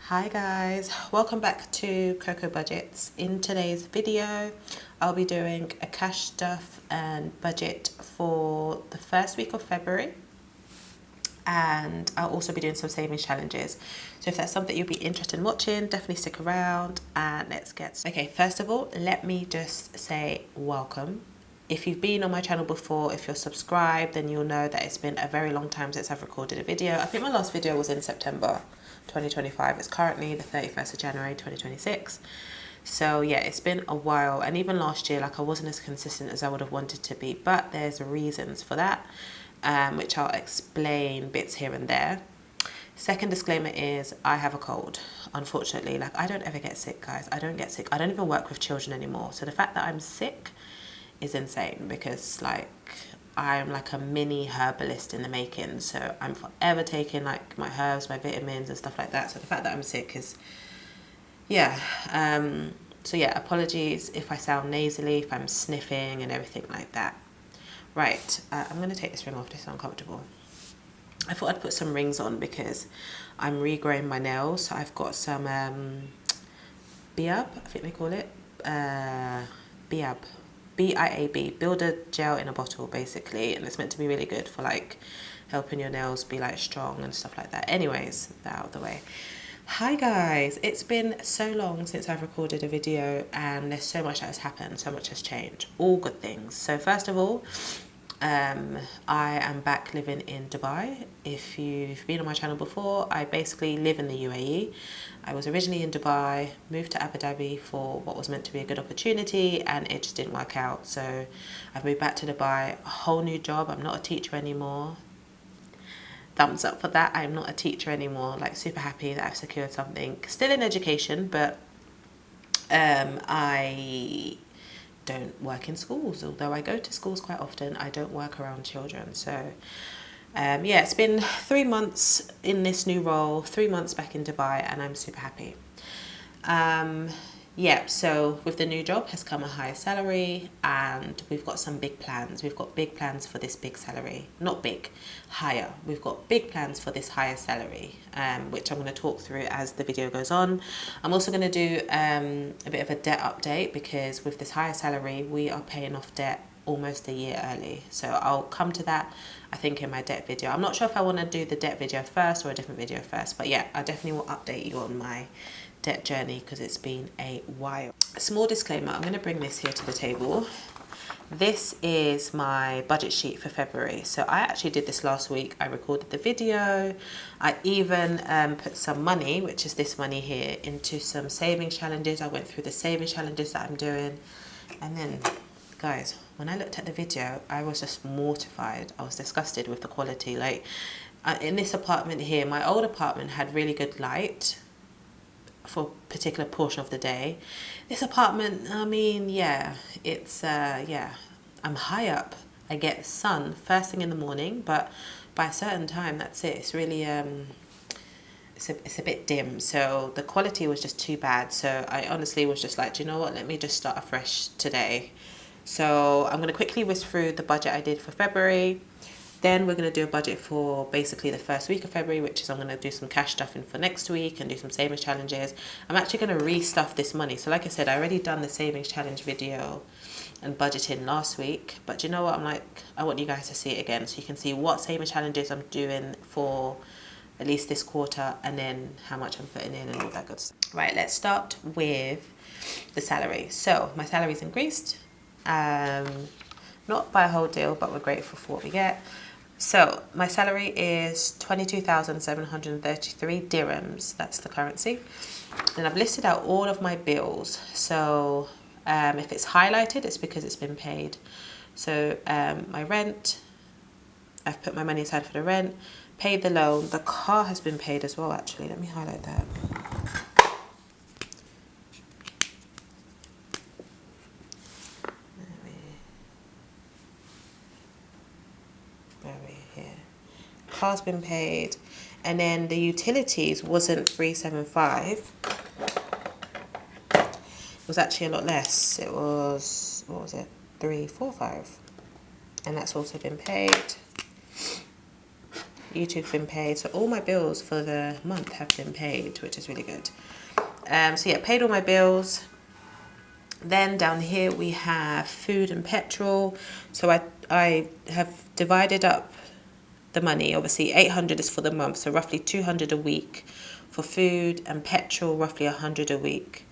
Hi guys, welcome back to Coco Budgets. In today's video I'll be doing a cash stuff and budget for the first week of February, and I'll also be doing some savings challenges. So if that's something you'll be interested in watching, definitely stick around and let's get started. Okay, first of all, let me just say welcome. If you've been on my channel before, if you're subscribed, then you'll know that it's been a very long time since I've recorded a video. I think my last video was in September 2025. It's currently the 31st of January 2026. So yeah, it's been a while, and even last year, like, I wasn't as consistent as I would have wanted to be, but there's reasons for that, which I'll explain bits here and there. Second disclaimer is I have a cold, unfortunately. Like, I don't ever get sick, guys. I don't get sick. I don't even work with children anymore. So the fact that I'm sick is insane, because like I'm like a mini herbalist in the making. So I'm forever taking like my herbs, my vitamins and stuff like that. So the fact that I'm sick is, yeah. So yeah, apologies if I sound nasally, if I'm sniffing and everything like that. Right, I'm going to take this ring off. This is uncomfortable. I thought I'd put some rings on because I'm regrowing my nails. So I've got some Biab, I think they call it. Biab. B-I-A-B, builder gel in a bottle, basically, and it's meant to be really good for like helping your nails be like strong and stuff like that. Anyways, that out of the way. Hi guys, it's been so long since I've recorded a video and there's so much that has happened, so much has changed, all good things. So first of all, I am back living in Dubai. If you've been on my channel before, I basically live in the UAE. I was originally in Dubai, moved to Abu Dhabi for what was meant to be a good opportunity, and it just didn't work out. So I've moved back to Dubai, a whole new job. I'm not a teacher anymore. Thumbs up for that. I'm not a teacher anymore. Like, super happy that I've secured something. Still in education, but I don't work in schools. Although I go to schools quite often, I don't work around children. So yeah, it's been 3 months in this new role, 3 months back in Dubai, and I'm super happy. Yeah, so with the new job has come a higher salary, and we've got some big plans. We've got big plans for this big salary. Not big, higher. We've got big plans for this higher salary, which I'm going to talk through as the video goes on. I'm also going to do a bit of a debt update, because with this higher salary, we are paying off debt almost a year early. So I'll come to that, I think, in my debt video. I'm not sure if I want to do the debt video first or a different video first, but yeah, I definitely will update you on my debt journey because it's been a while. A small disclaimer, I'm going to bring this here to the table. This is my budget sheet for February. So I actually did this last week. I recorded the video. I even put some money, which is this money here, into some saving challenges. I went through the saving challenges that I'm doing. And then, guys, when I looked at the video, I was just mortified. I was disgusted with the quality. Like, in this apartment here, my old apartment had really good light for a particular portion of the day. This apartment, I mean, yeah, it's yeah, I'm high up. I get sun first thing in the morning, but by a certain time, that's it. It's really it's a bit dim, so the quality was just too bad. So I honestly was just like, do you know what, let me just start afresh today. So I'm going to quickly whisk through the budget I did for February. Then we're going to do a budget for basically the first week of February, which is I'm going to do some cash stuffing for next week and do some savings challenges. I'm actually going to restuff this money. So like I said, I already done the savings challenge video and budgeting last week. But you know what? I'm like, I want you guys to see it again so you can see what savings challenges I'm doing for at least this quarter, and then how much I'm putting in and all that good stuff. Right, let's start with the salary. So my salary's increased. Not by a whole deal, but we're grateful for what we get. So my salary is 22,733 dirhams. That's the currency. Then I've listed out all of my bills. So if it's highlighted, it's because it's been paid. So my rent, I've put my money aside for the rent, paid the loan. The car has been paid as well, actually. Let me highlight that. Car's been paid, and then the utilities wasn't 375. It was actually a lot less. It was, what was it, 345, and that's also been paid. YouTube's been paid. So all my bills for the month have been paid, which is really good. So yeah, paid all my bills. Then down here we have food and petrol. So I have divided up the money. Obviously 800 is for the month, so roughly 200 a week for food, and petrol roughly 100 a week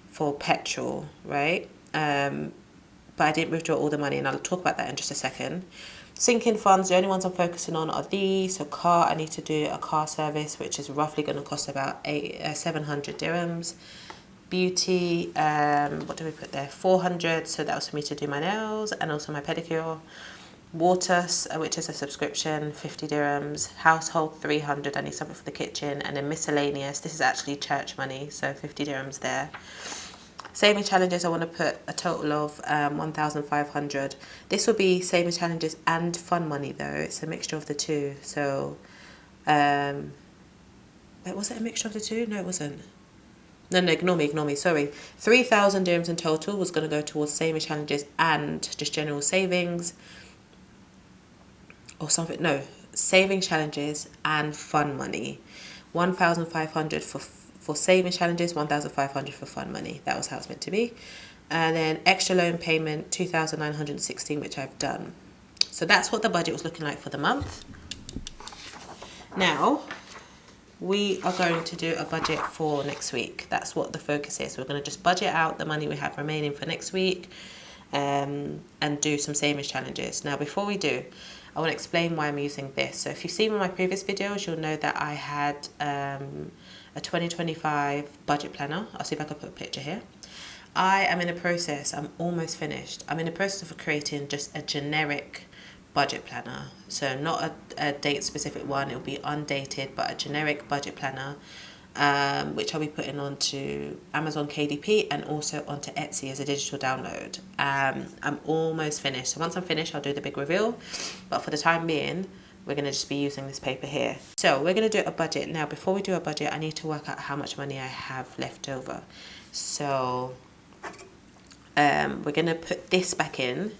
for petrol, right? But I didn't withdraw all the money, and I'll talk about that in just a second. Sinking funds, the only ones I'm focusing on are these. So car, I need to do a car service, which is roughly going to cost about 700 dirhams. Beauty, what do we put there? 400, so that was for me to do my nails and also my pedicure. Water, which is a subscription, 50 dirhams. Household, 300, I need something for the kitchen. And then miscellaneous, this is actually church money, so 50 dirhams there. Saving challenges, I want to put a total of 1,500. This will be saving challenges and fun money though. It's a mixture of the two. So, wait, was it a mixture of the two? No, it wasn't. No, ignore me, sorry. 3,000 dirhams in total was going to go towards saving challenges and just general savings. Or something, no, saving challenges and fun money. 1,500 for saving challenges, 1,500 for fun money. That was how it's meant to be. And then extra loan payment, 2,916, which I've done. So that's what the budget was looking like for the month. Now, we are going to do a budget for next week. That's what the focus is. We're going to just budget out the money we have remaining for next week, and do some savings challenges. Now, before we do, I want to explain why I'm using this. So if you've seen my previous videos, you'll know that I had a 2025 budget planner. I'll see if I can put a picture here. I am in a process, I'm almost finished. I'm in the process of creating just a generic budget planner. So not a date specific one, it'll be undated, but a generic budget planner, which I'll be putting onto Amazon KDP and also onto Etsy as a digital download. I'm almost finished. So once I'm finished, I'll do the big reveal. But for the time being, we're going to just be using this paper here. So we're going to do a budget. Now, before we do a budget, I need to work out how much money I have left over. So we're going to put this back in.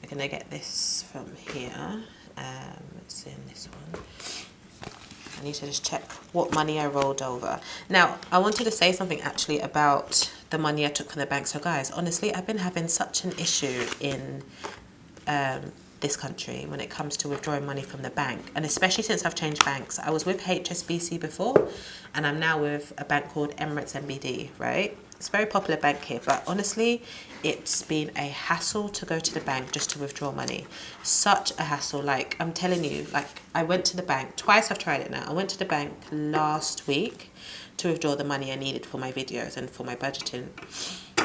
We're going to get this from here. It's in this one. I need to just check what money I rolled over. Now, I wanted to say something actually about the money I took from the bank. So guys, honestly, I've been having such an issue in this country when it comes to withdrawing money from the bank, and especially since I've changed banks. I was with HSBC before, and I'm now with a bank called Emirates NBD, right? It's a very popular bank here, but honestly, it's been a hassle to go to the bank just to withdraw money. Such a hassle. Like, I'm telling you, like, I went to the bank twice. I've tried it now. I went to the bank last week to withdraw the money I needed for my videos and for my budgeting.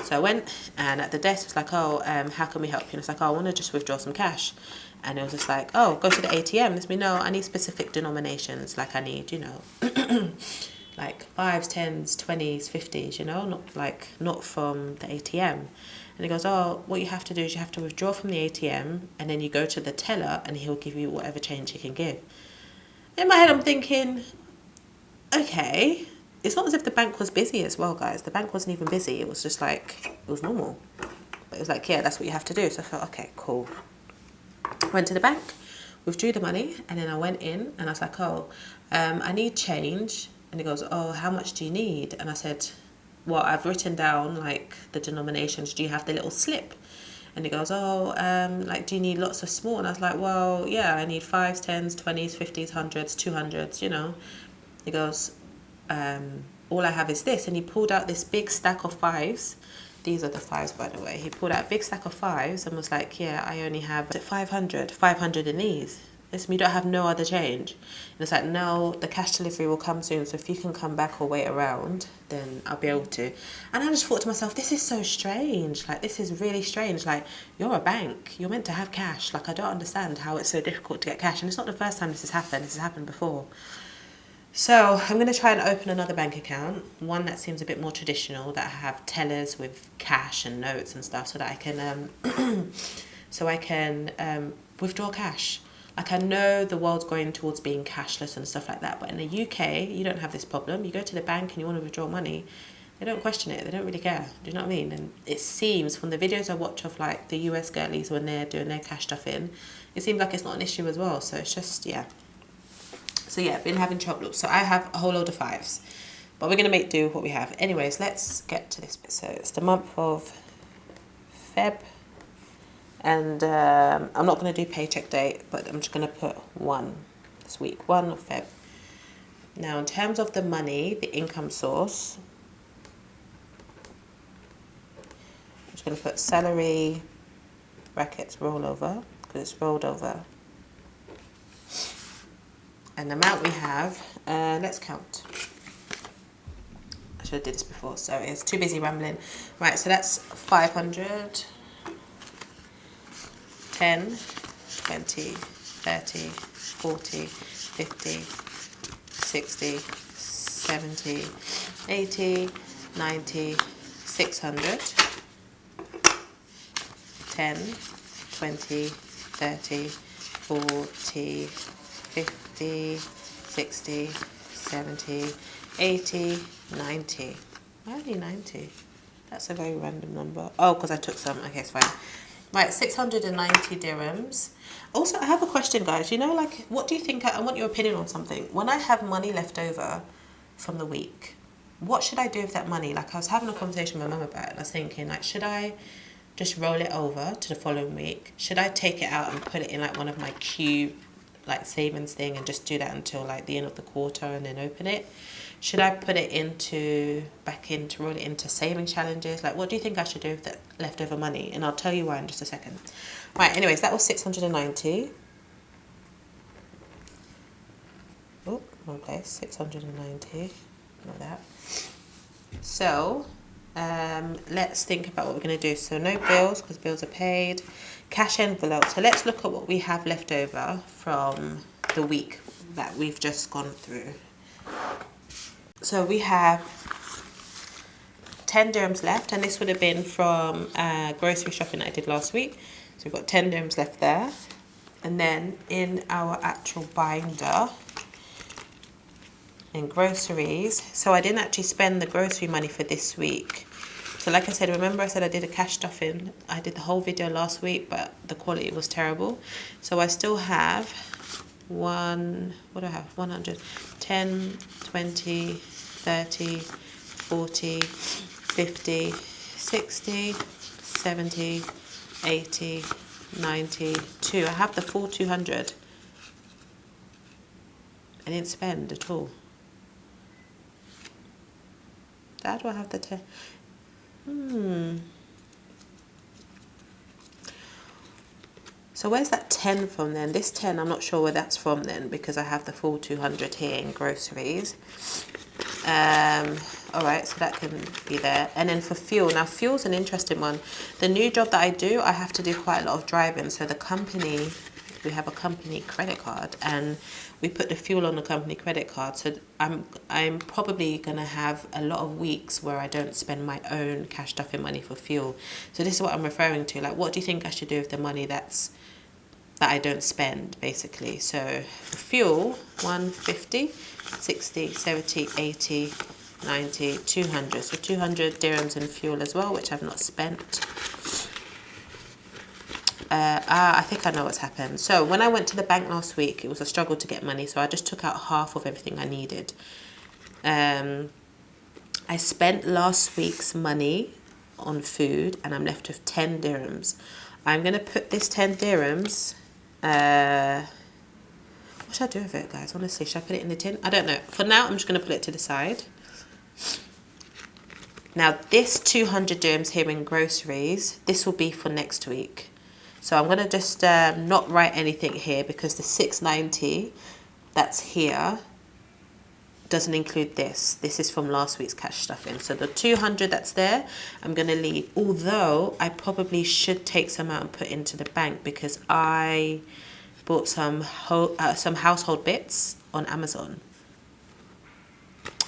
So I went, and at the desk it's like, oh, how can we help you? And it's like, oh, I want to just withdraw some cash. And it was just like, oh, go to the ATM. It's me, no, I need specific denominations. Like, I need, you know, like 5s, 10s, 20s, 50s, you know, not from the ATM. And he goes, oh, what you have to do is you have to withdraw from the ATM, and then you go to the teller and he'll give you whatever change he can give. In my head, I'm thinking, okay. It's not as if the bank was busy as well, guys. The bank wasn't even busy. It was just like, it was normal. But it was like, yeah, that's what you have to do. So I thought, okay, cool. Went to the bank, withdrew the money, and then I went in and I was like, oh, I need change. And he goes, oh, how much do you need? And I said, well, I've written down like the denominations. Do you have the little slip? And he goes, oh, like, do you need lots of small? And I was like, well, yeah, I need 5s, 10s, 20s, 50s, 100s, 200s, you know. He goes, all I have is this. And he pulled out this big stack of 5s. These are the 5s, by the way. He pulled out a big stack of 5s and was like, yeah, I only have 500 in these. It's me, don't have no other change. And it's like, no, the cash delivery will come soon. So if you can come back or wait around, then I'll be able to. And I just thought to myself, this is so strange. Like, this is really strange. Like, you're a bank. You're meant to have cash. Like, I don't understand how it's so difficult to get cash. And it's not the first time this has happened. This has happened before. So I'm going to try and open another bank account, one that seems a bit more traditional, that have tellers with cash and notes and stuff, so that I can withdraw cash. Like, I know the world's going towards being cashless and stuff like that, but in the UK, you don't have this problem. You go to the bank and you want to withdraw money, They don't question it. They don't really care. Do you know what I mean? And it seems from the videos I watch of like the US girlies when they're doing their cash stuffing, it seems like it's not an issue as well. So it's just, yeah. So yeah, been having trouble. So I have a whole load of 5s. But we're going to make do with what we have. Anyways, let's get to this bit. So it's the month of Feb. And I'm not going to do paycheck date, but I'm just going to put 1 this week. 1 of Feb. Now, in terms of the money, the income source, I'm just going to put salary, brackets, rollover, because it's rolled over. And the amount we have, let's count. I should have did this before, so it's too busy rambling. Right, so that's 500, 10, 20, 30, 40, 50, 60, 70, 80, 90, 600, 10, 20, 30, 40, 50, 60, 70, 80, 90. Why only 90? That's a very random number. Oh, because I took some. Okay, it's fine. Right, 690 dirhams. Also, I have a question, guys. You know, like, what do you think? I want your opinion on something. When I have money left over from the week, what should I do with that money? Like, I was having a conversation with my mum about it. I was thinking, like, should I just roll it over to the following week? Should I take it out and put it in, like, one of my cube, like, savings thing and just do that until, like, the end of the quarter and then open it? Should I put it roll it into saving challenges? Like, what do you think I should do with that leftover money? And I'll tell you why in just a second. Right, anyways, that was 690. Oh, wrong place. 690. Like that. So, let's think about what we're going to do. So, no bills, because bills are paid. Cash envelope. So, let's look at what we have left over from the week that we've just gone through. So we have 10 dirhams left, and this would have been from grocery shopping that I did last week. So we've got 10 dirhams left there. And then in our actual binder, in groceries, so I didn't actually spend the grocery money for this week. So like I said, remember I said I did a cash stuffing. I did the whole video last week, but the quality was terrible. So I still have 100, 10, 20, 30, 40, 50, 60, 70, 80, 90, 2. I have the full 200. I didn't spend at all. How do I have the 10? So where's that 10 from then? This 10, I'm not sure where that's from then, because I have the full 200 here in groceries. All right, so that can be there. And then for fuel, now fuel's an interesting one. The new job that I do, I have to do quite a lot of driving. So the company, we have a company credit card, and we put the fuel on the company credit card. So I'm probably gonna have a lot of weeks where I don't spend my own cash stuffing money for fuel. So this is what I'm referring to. Like, what do you think I should do with the money that I don't spend, basically? So for fuel, 150, 60, 70, 80, 90, 200. So 200 dirhams in fuel as well, which I've not spent. I think I know what's happened. So when I went to the bank last week, it was a struggle to get money. So I just took out half of everything I needed. I spent last week's money on food, and I'm left with 10 dirhams. I'm going to put this 10 dirhams... what should I do with it, guys? Honestly, should I put it in the tin? I don't know. For now, I'm just going to put it to the side. Now, this 200 dirhams here in groceries, this will be for next week. So I'm going to just not write anything here, because the 690 that's here doesn't include this. This is from last week's cash stuffing. So the 200 that's there, I'm going to leave. Although I probably should take some out and put into the bank, because I bought some household bits on Amazon,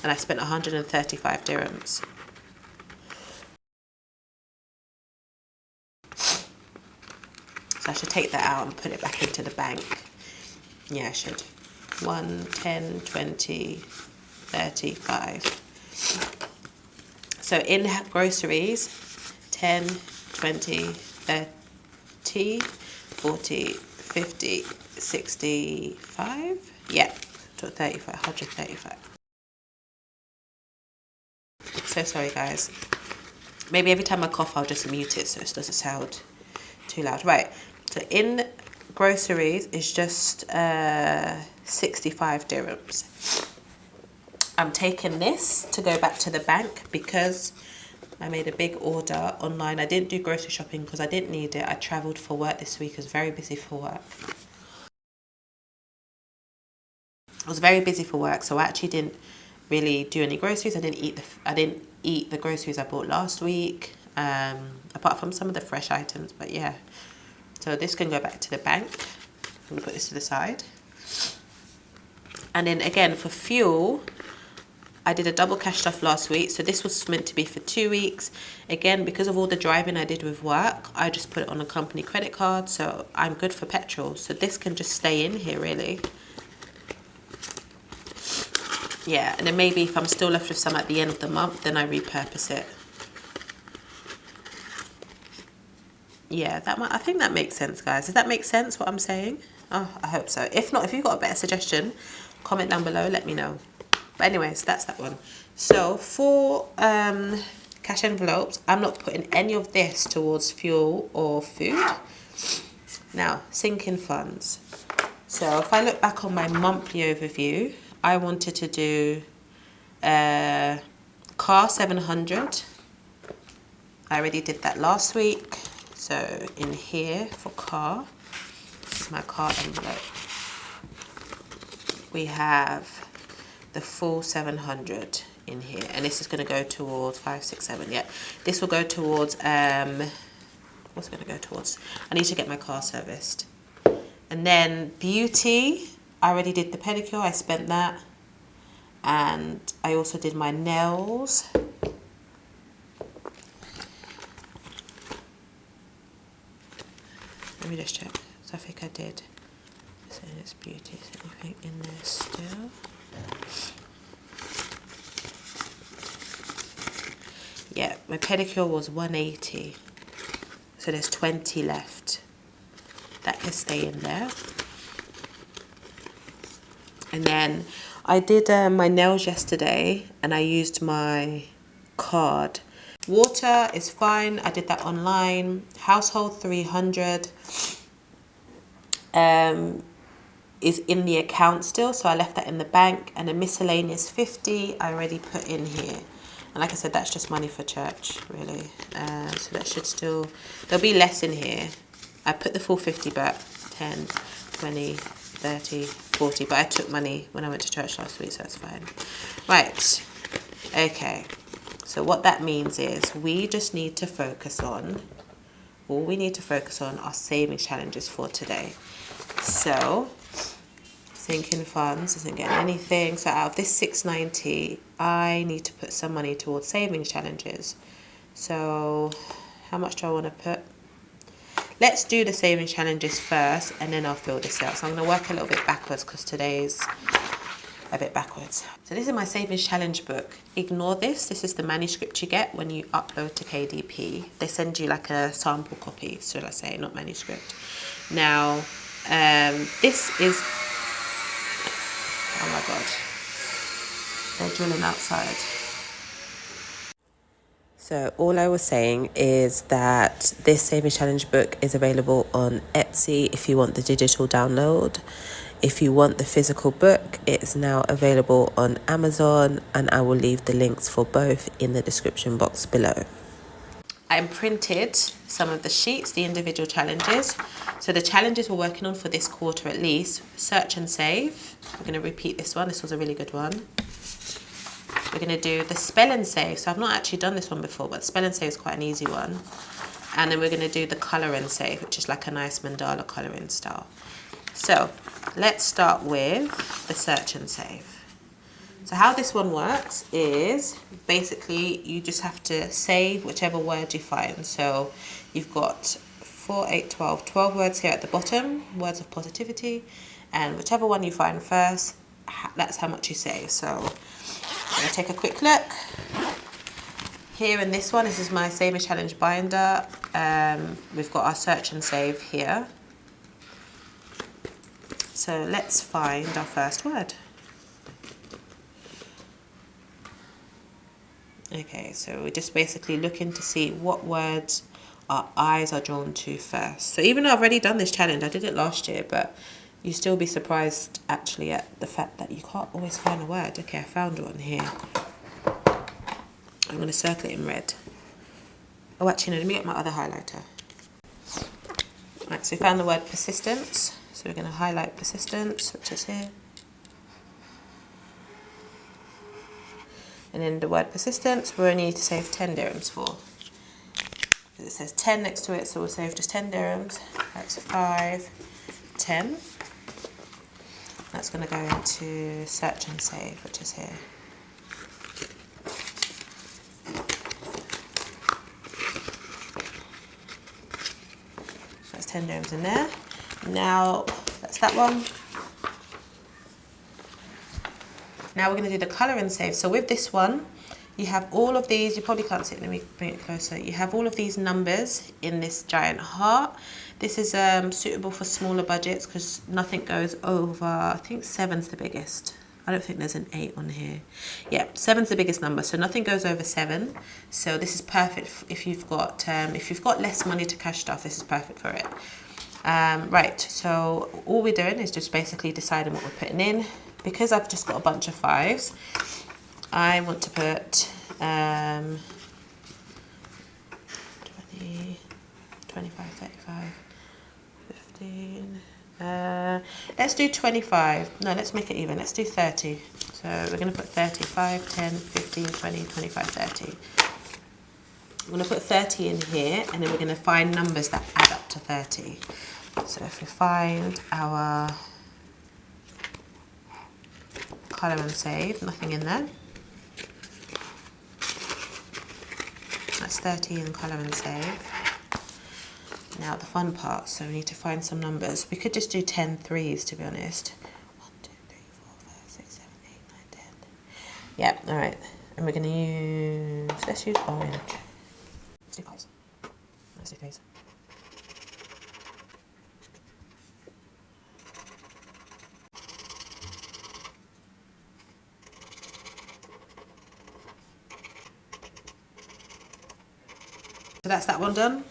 and I spent 135 dirhams. So I should take that out and put it back into the bank. Yeah, I should. 1, 10, 20, 35. So in groceries, 10, 20, 30, 40, 50, 65. Yeah, 35, 135. So sorry guys. Maybe every time I cough I'll just mute it so it doesn't sound too loud. Right, so in groceries is just 65 dirhams. I'm taking this to go back to the bank because I made a big order online. I didn't do grocery shopping because I didn't need it. I travelled for work this week. I was very busy for work. So I actually didn't really do any groceries. I didn't eat the groceries I bought last week, apart from some of the fresh items. But yeah, so this can go back to the bank. I'm gonna put this to the side. And then again for fuel, I did a double cash stuff last week, so this was meant to be for 2 weeks. Again, because of all the driving I did with work, I just put it on a company credit card, so I'm good for petrol. So this can just stay in here really. Yeah, and then maybe if I'm still left with some at the end of the month, then I repurpose it. Yeah, I think that makes sense, guys. Does that make sense what I'm saying? Oh, I hope so. If not, if you've got a better suggestion, comment down below, let me know. But anyways, that's that one. So for cash envelopes, I'm not putting any of this towards fuel or food. Now, sinking funds. So if I look back on my monthly overview, I wanted to do car 700. I already did that last week. So in here for car, my car envelope, we have the full 700 in here, and this is going to go towards 5, 6, 7. Yeah, this will go towards what's going to go towards? I need to get my car serviced. And then beauty, I already did the pedicure. I spent that, and I also did my nails. Let me just check. So I think I did. So it's beauty. Is anything in there still? Yeah, my pedicure was 180, so there's 20 left. That can stay in there. And then I did my nails yesterday, and I used my card. Water is fine. I did that online. Household 300 is in the account still, so I left that in the bank. And the miscellaneous 50 I already put in here. And like I said, that's just money for church, really. So that should still, there'll be less in here. I put the full 50 back, 10, 20, 30, 40. But I took money when I went to church last week, so that's fine. Right, okay. So what that means is we just need to focus on, all we need to focus on are savings challenges for today. So, sinking funds isn't getting anything. So out of this 690, I need to put some money towards savings challenges. So how much do I want to put? Let's do the savings challenges first, and then I'll fill this out. So I'm going to work a little bit backwards because today's a bit backwards. So this is my savings challenge book. Ignore this. This is the manuscript you get when you upload to KDP. They send you like a sample copy, so let's say, not manuscript. Now, this is, oh my God, they're drilling outside. So all I was saying is that this savings challenge book is available on Etsy if you want the digital download. If you want the physical book, it's now available on Amazon, and I will leave the links for both in the description box below. I printed some of the sheets, the individual challenges. So the challenges we're working on for this quarter at least: search and save. We're going to repeat this one. This was a really good one. We're going to do the spell and save. So I've not actually done this one before, but spell and save is quite an easy one. And then we're going to do the colour and save, which is like a nice mandala colouring style. So let's start with the search and save. So how this one works is basically you just have to save whichever word you find. So you've got 4, 8, 12 words here at the bottom, words of positivity, and whichever one you find first, that's how much you save. So I'm going to take a quick look. Here in this one, this is my Saving Challenge binder. We've got our search and save here. So let's find our first word. Okay, so we're just basically looking to see what words our eyes are drawn to first. So even though I've already done this challenge, I did it last year, but you still be surprised actually at the fact that you can't always find a word. Okay, I found one here. I'm going to circle it in red. Oh, actually, no, let me get my other highlighter. Right, so we found the word persistence. So we're going to highlight persistence, which is here. And then the word persistence, we only need to save 10 dirhams for. It says 10 next to it, so we'll save just 10 dirhams. That's 5, 10. That's going to go into search and save, which is here. That's 10 dirhams in there. Now, that's that one. Now we're going to do the colour and save. So with this one, you have all of these, you probably can't see it, let me bring it closer. You have all of these numbers in this giant heart. This is suitable for smaller budgets because nothing goes over, I think 7's the biggest. I don't think there's an 8 on here. Yeah, 7's the biggest number, so nothing goes over 7. So this is perfect if you've got less money to cash stuff, this is perfect for it. Right, so all we're doing is just basically deciding what we're putting in. Because I've just got a bunch of 5s, I want to put 20, 25, 35, 15. Let's do 25. No, let's make it even. Let's do 30. So we're going to put 35, 10, 15, 20, 25, 30. I'm going to put 30 in here, and then we're going to find numbers that add up to 30. So if we find our colour and save, nothing in there. That's 30 in colour and save. Now the fun part, so we need to find some numbers. We could just do 10 threes, to be honest. 1, 2, 3, 4, 5, 6, 7, 8, 9, 10. Yep, alright. And we're going to use, let's use orange. Let's do 5s. Let's do 3s. So that's that one done.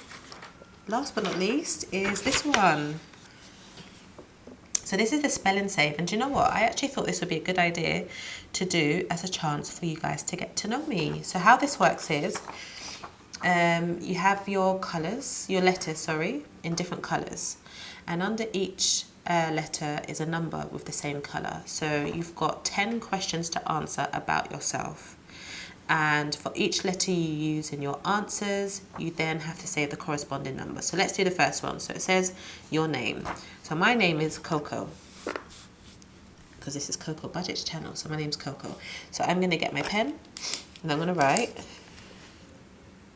Last but not least is this one. So this is the spell and save, and do you know what? I actually thought this would be a good idea to do as a chance for you guys to get to know me. So how this works is you have your colours, your letters, sorry, in different colours, and under each letter is a number with the same colour. So you've got 10 questions to answer about yourself. And for each letter you use in your answers, you then have to say the corresponding number. So let's do the first one. So it says your name. So my name is Coco, because this is Coco Budget's channel. So my name's Coco. So I'm going to get my pen and I'm going to write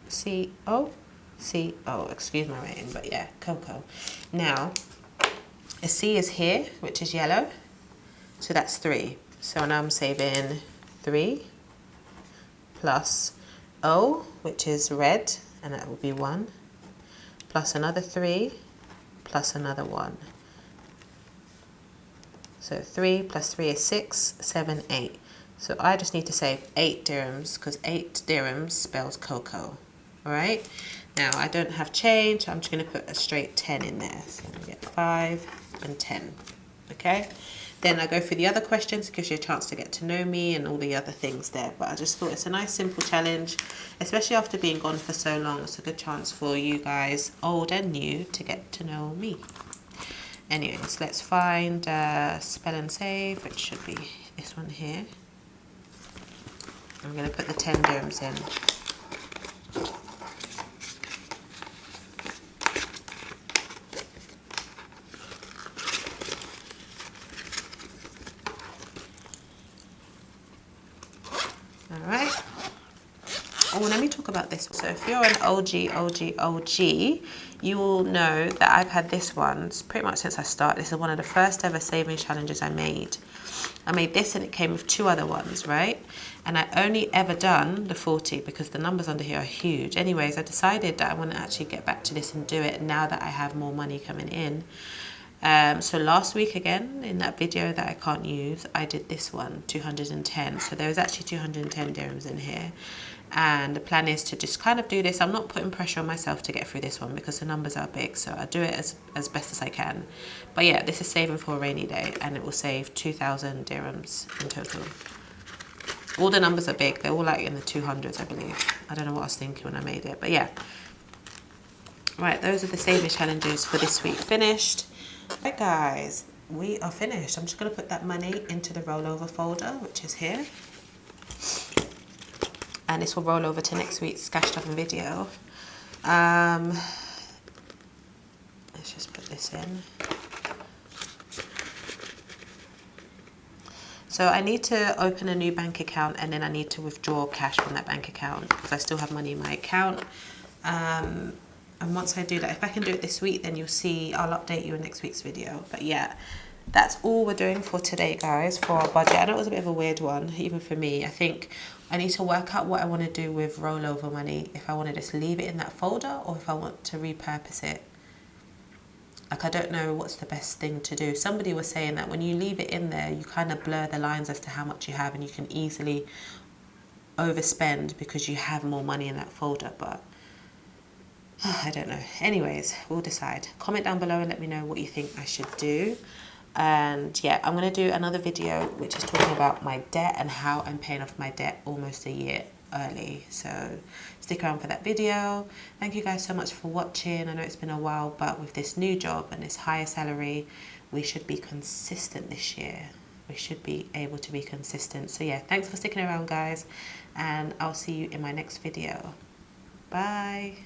C-O-C-O. Excuse my writing, but yeah, Coco. Now, a C is here, which is yellow. So that's 3. So now I'm saving 3. Plus O, which is red, and that will be 1, plus another 3, plus another 1. So 3 plus 3 is 6, 7, 8. So I just need to save 8 dirhams, because 8 dirhams spells Coco. Alright, now I don't have change, so I'm just going to put a straight 10 in there. So I'm going to get 5 and 10. Okay? Then I go through the other questions, it gives you a chance to get to know me and all the other things there. But I just thought it's a nice simple challenge, especially after being gone for so long. It's a good chance for you guys, old and new, to get to know me. Anyways, let's find spell and save, which should be this one here. I'm going to put the 10 dirhams in. Alright. Oh, let me talk about this. So if you're an OG, you will know that I've had this one pretty much since I started. This is one of the first ever saving challenges I made. I made this and it came with 2 other ones, right? And I only ever done the 40 because the numbers under here are huge. Anyways, I decided that I want to actually get back to this and do it now that I have more money coming in. So last week again, in that video that I can't use, I did this one, 210. So there was actually 210 dirhams in here. And the plan is to just kind of do this. I'm not putting pressure on myself to get through this one because the numbers are big. So I do it as best as I can. But yeah, this is saving for a rainy day and it will save 2,000 dirhams in total. All the numbers are big. They're all like in the 200s, I believe. I don't know what I was thinking when I made it, but yeah. Right, those are the saving challenges for this week finished. Right guys, we are finished. I'm just going to put that money into the rollover folder, which is here. And this will roll over to next week's Cash Stuff and video. Let's just put this in. So I need to open a new bank account and then I need to withdraw cash from that bank account because I still have money in my account. And once I do that, if I can do it this week, then you'll see, I'll update you in next week's video. But yeah, that's all we're doing for today, guys, for our budget. I know it was a bit of a weird one, even for me. I think I need to work out what I want to do with rollover money. If I want to just leave it in that folder or if I want to repurpose it. Like, I don't know what's the best thing to do. Somebody was saying that when you leave it in there, you kind of blur the lines as to how much you have and you can easily overspend because you have more money in that folder. But I don't know. Anyways, we'll decide. Comment down below and let me know what you think I should do. And yeah, I'm going to do another video which is talking about my debt and how I'm paying off my debt almost a year early. So stick around for that video. Thank you guys so much for watching. I know it's been a while, but with this new job and this higher salary, we should be consistent this year. We should be able to be consistent. So yeah, thanks for sticking around, guys. And I'll see you in my next video. Bye.